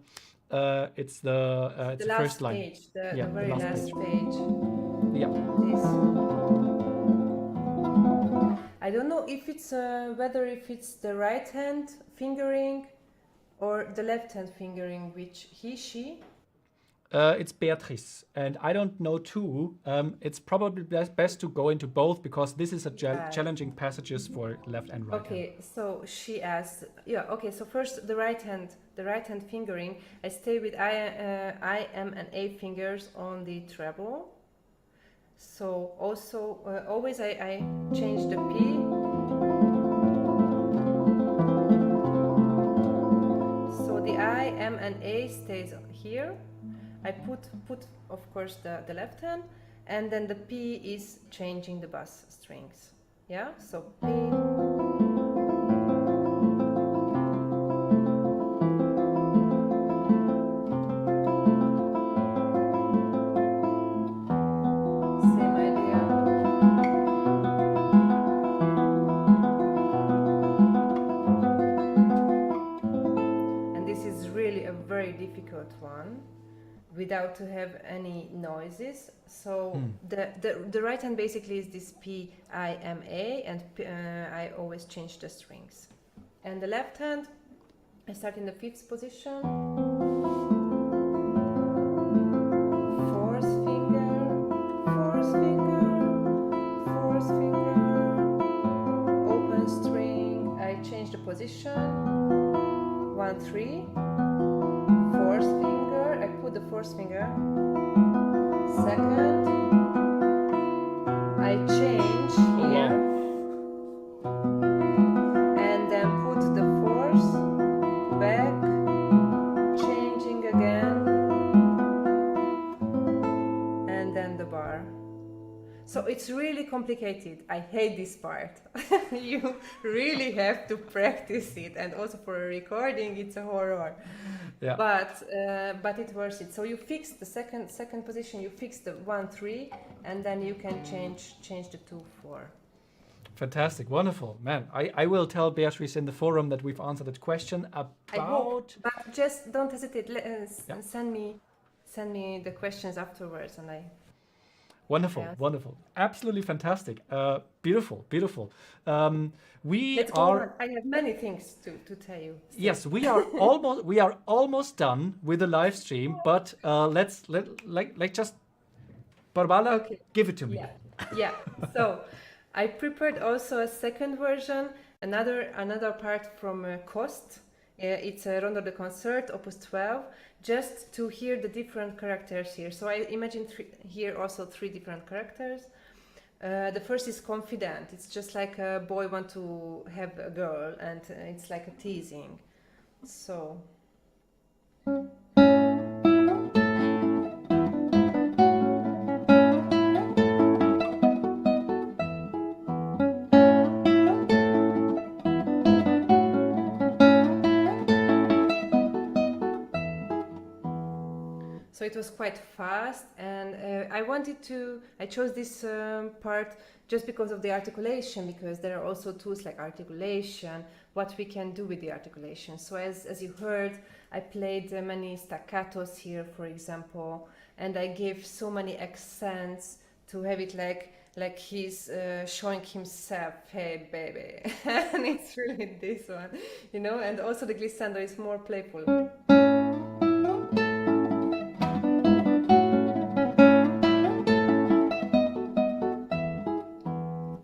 first line. Page, the very last page. Yeah. This. I don't know if it's whether if it's the right hand fingering or the left hand fingering, which she. It's Beatrice, and I don't know too. It's probably best to go into both because this is a challenging passages for left and right. Okay, so she asked. Yeah. Okay. So first, the right hand fingering. I stay with I, M, and A fingers on the treble. So also always I change the P. So the I, M, and A stays here. I put of course the left hand, and then the P is changing the bass strings. Yeah, so P. Same idea. And this is really a very difficult one, without to have any noises. So the right hand basically is this P, I, M, A, and I always change the strings. And the left hand, I start in the 5th position. 4th finger, 4th finger, 4th finger, open string. I change the position. 1, 3. 4th finger, I put the 4th finger. 2nd, I change here, and then put the 4th back, changing again, and then the bar. So it's really complicated. I hate this part. You really have to practice it, and also for a recording, it's a horror. Yeah. But it worth it. So you fix the second position. You fix the 1, 3, and then you can change the 2, 4. Fantastic, wonderful, man. I will tell Beatrice in the forum that we've answered that question about. I hope, but just don't hesitate. Send me the questions afterwards, and I. Wonderful, wonderful, absolutely fantastic, beautiful. Let's go on. I have many things to tell you. Still. Yes, we are almost done with the live stream, but let's just Borbála, okay. Give it to me. Yeah. So I prepared also a second version, another part from Kost. It's a Rondo de Concert, Opus 12, just to hear the different characters here. So I imagine here also 3 different characters. The first is confident. It's just like a boy want to have a girl, and it's like a teasing. So. So it was quite fast, and I chose this part just because of the articulation, because there are also tools like articulation, what we can do with the articulation. So as you heard, I played many staccatos here, for example, and I gave so many accents to have it like he's showing himself, hey baby, and it's really this one, and also the glissando is more playful.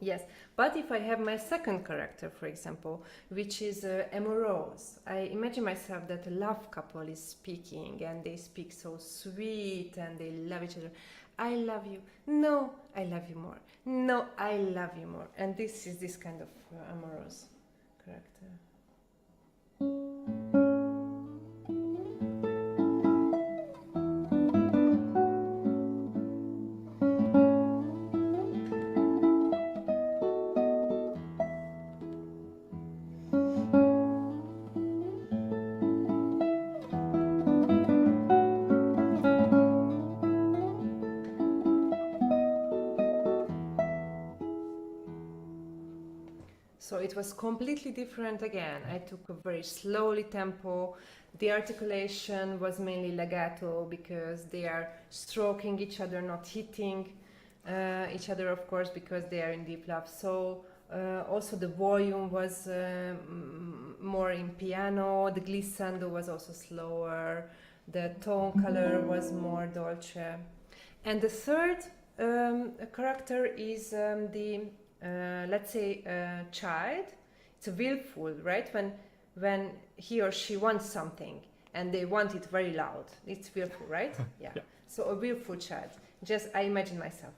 Yes, but if I have my second character, for example, which is amorous, I imagine myself that a love couple is speaking, and they speak so sweet, and they love each other. I love you. No, I love you more. No, I love you more. And this is this kind of amorous character. So it was completely different again. I took a very slowly tempo. The articulation was mainly legato because they are stroking each other, not hitting each other, of course, because they are in deep love. So also the volume was more in piano. The glissando was also slower. The tone color was more dolce. And the third character is the let's say child. It's a willful, right? When he or she wants something and they want it very loud, it's willful, right? Yeah. Yeah. So a willful child. Just I imagine myself.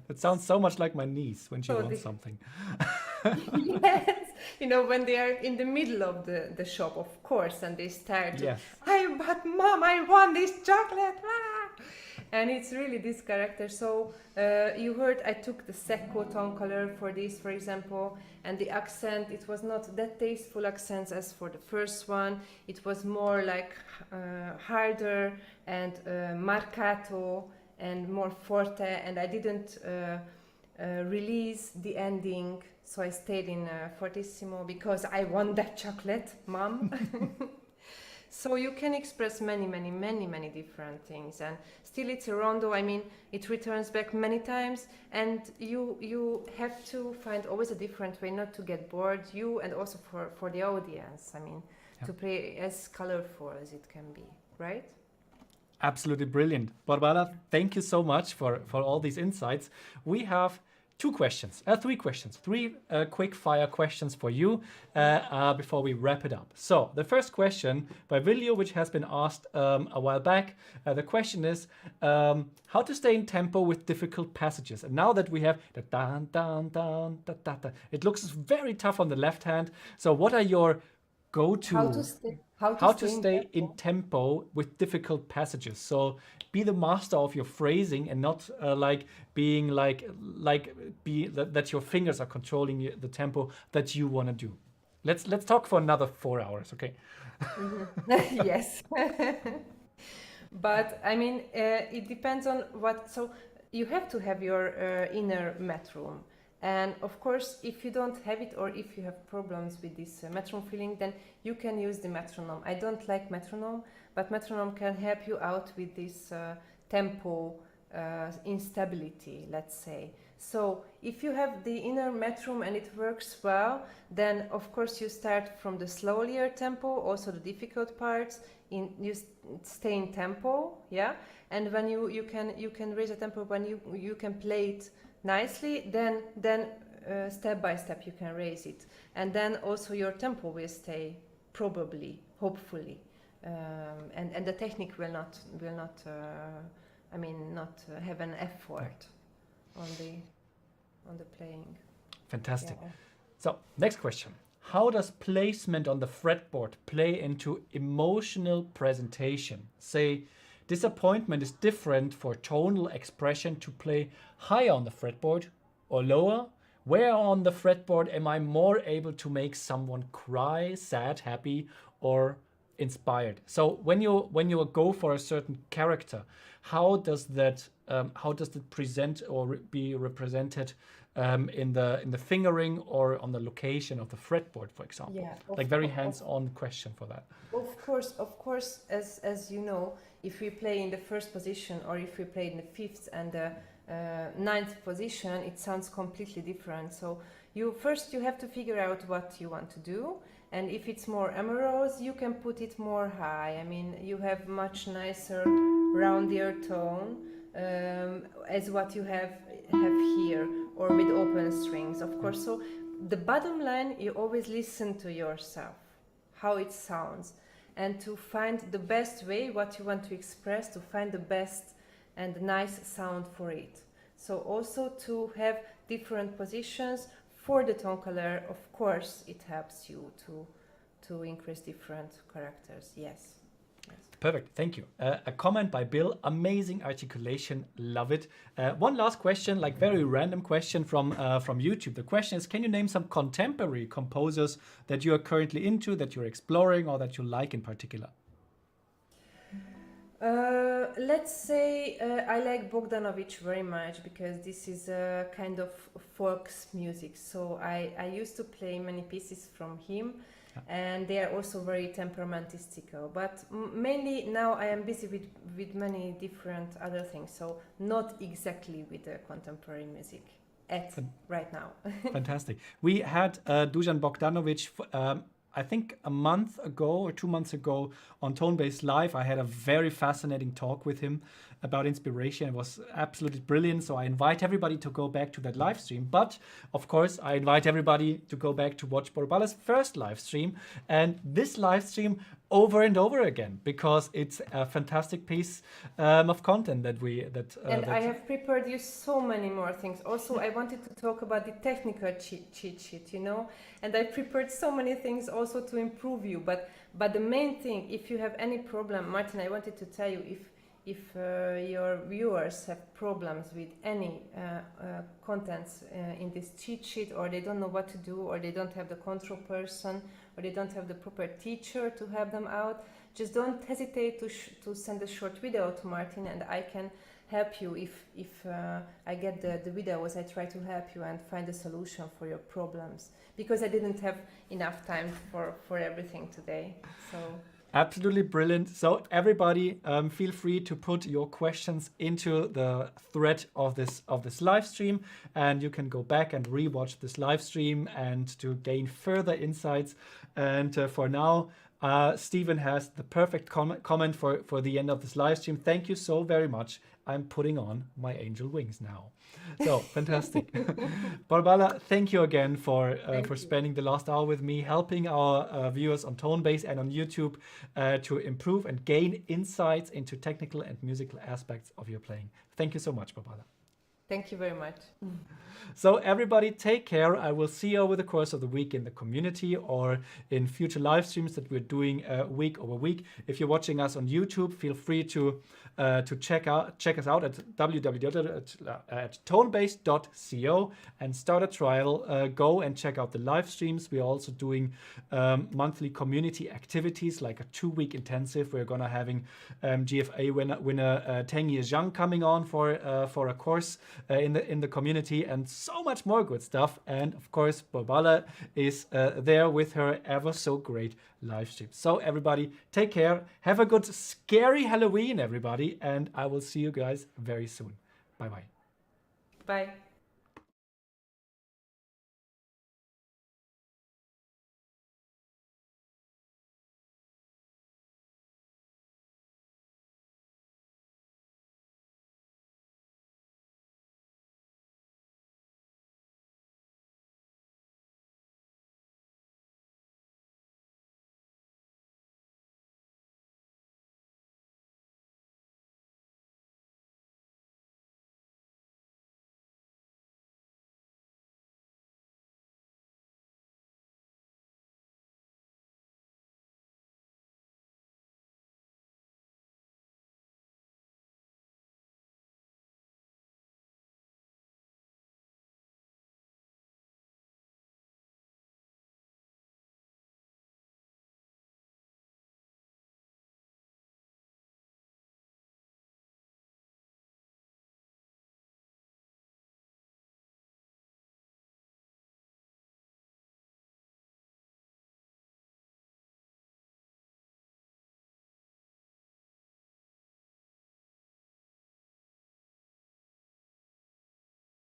It sounds so much like my niece when she So wants something. yes, you know, when they are in the middle of the shop, of course, and they start to, Yes. but mom, I want this chocolate. Ah! And it's really this character. So you heard I took the secco tone color for this, for example, and the accent, it was not that tasteful accents as for the first one. It was more like harder and marcato and more forte, and I didn't release the ending, so I stayed in fortissimo because I want that chocolate, mom. So you can express many different things, and still it's a rondo. I mean, it returns back many times, and you have to find always a different way not to get bored, you and also for the audience. I mean, to play as colorful as it can be, right? Absolutely brilliant. Borbála, thank you so much for all these insights. We have three questions, three quick fire questions for you before we wrap it up. So the first question by Vilio, which has been asked a while back, the question is how to stay in tempo with difficult passages. And now that we have the dan, dan, dan, da, da, da, it looks very tough on the left hand. So what are your go-to how to stay in tempo with difficult passages? So be the master of your phrasing and not being that your fingers are controlling the tempo that you want to do. Let's talk for another 4 hours, okay? Yes. But I mean, it depends on what. So you have to have your inner metronome. And of course, if you don't have it or if you have problems with this metronome feeling, then you can use the metronome. I don't like metronome, but metronome can help you out with this tempo instability, let's say. So if you have the inner metronome and it works well, then of course you start from the slower tempo, also the difficult parts. You stay in tempo, yeah. And when you can raise the tempo when you can play it nicely, then step by step you can raise it, and then also your tempo will stay, probably, hopefully, and the technique will not have an effort on the playing. Fantastic. Yeah. So next question: how does placement on the fretboard play into emotional presentation? Say, disappointment is different for tonal expression to play higher on the fretboard or lower. Where on the fretboard am I more able to make someone cry, sad, happy, or inspired? So when you go for a certain character, how does it present or be represented in the fingering or on the location of the fretboard, for example? Yeah, very hands-on question for that. Of course, as you know, if we play in the first position or if we play in the fifth and the ninth position, it sounds completely different. So you have to figure out what you want to do, and if it's more amorous, you can put it more high. I mean, you have much nicer, roundier tone as what you have here, or with open strings, of course. So the bottom line, you always listen to yourself, how it sounds, and to find the best way, what you want to express, to find the best and nice sound for it. So also to have different positions for the tone color, of course, it helps you to increase different characters. Yes. Perfect, thank you. A comment by Bill, amazing articulation, love it. One last question, like very random question from YouTube. The question is, can you name some contemporary composers that you are currently into, that you're exploring, or that you like in particular? Let's say I like Bogdanovich very much because this is a kind of folk music. So I used to play many pieces from him, and they are also very temperamentistical. But mainly now I am busy with many different other things. So not exactly with the contemporary music right now. Fantastic. We had Dusan Bogdanovic, I think a month ago or 2 months ago on Tonebase Live. I had a very fascinating talk with him about inspiration. It was absolutely brilliant. So I invite everybody to go back to that live stream. But of course, I invite everybody to go back to watch Borbála's first live stream and this live stream over and over again, because it's a fantastic piece of content that I have prepared you so many more things. Also, I wanted to talk about the technical cheat sheet, you know, and I prepared so many things also to improve you. But the main thing, if you have any problem, Martin, I wanted to tell you, if your viewers have problems with any contents in this cheat sheet, or they don't know what to do, or they don't have the control person, or they don't have the proper teacher to help them out, just don't hesitate to send a short video to Martin, and I can help you. If I get the videos, I try to help you and find a solution for your problems, because I didn't have enough time for everything today. So absolutely brilliant. So everybody, feel free to put your questions into the thread of this live stream, and you can go back and rewatch this live stream and to gain further insights. And for now, Stephen has the perfect comment for the end of this live stream. Thank you so very much. I'm putting on my angel wings now. So fantastic. Borbála, thank you again for spending the last hour with me, helping our viewers on Tonebase and on YouTube to improve and gain insights into technical and musical aspects of your playing. Thank you so much, Borbála. Thank you very much. So everybody, take care. I will see you over the course of the week in the community or in future live streams that we're doing week over week. If you're watching us on YouTube, feel free to check us out at www.tonebase.co and start a trial. Go and check out the live streams. We're also doing monthly community activities like a 2-week intensive. We're gonna having GFA winner Tengye Zhang coming on for a course in the community, and so much more good stuff. And of course, Borbála is there with her ever so great live stream. So everybody, take care. Have a good, scary Halloween, everybody. And I will see you guys very soon. Bye-bye. Bye.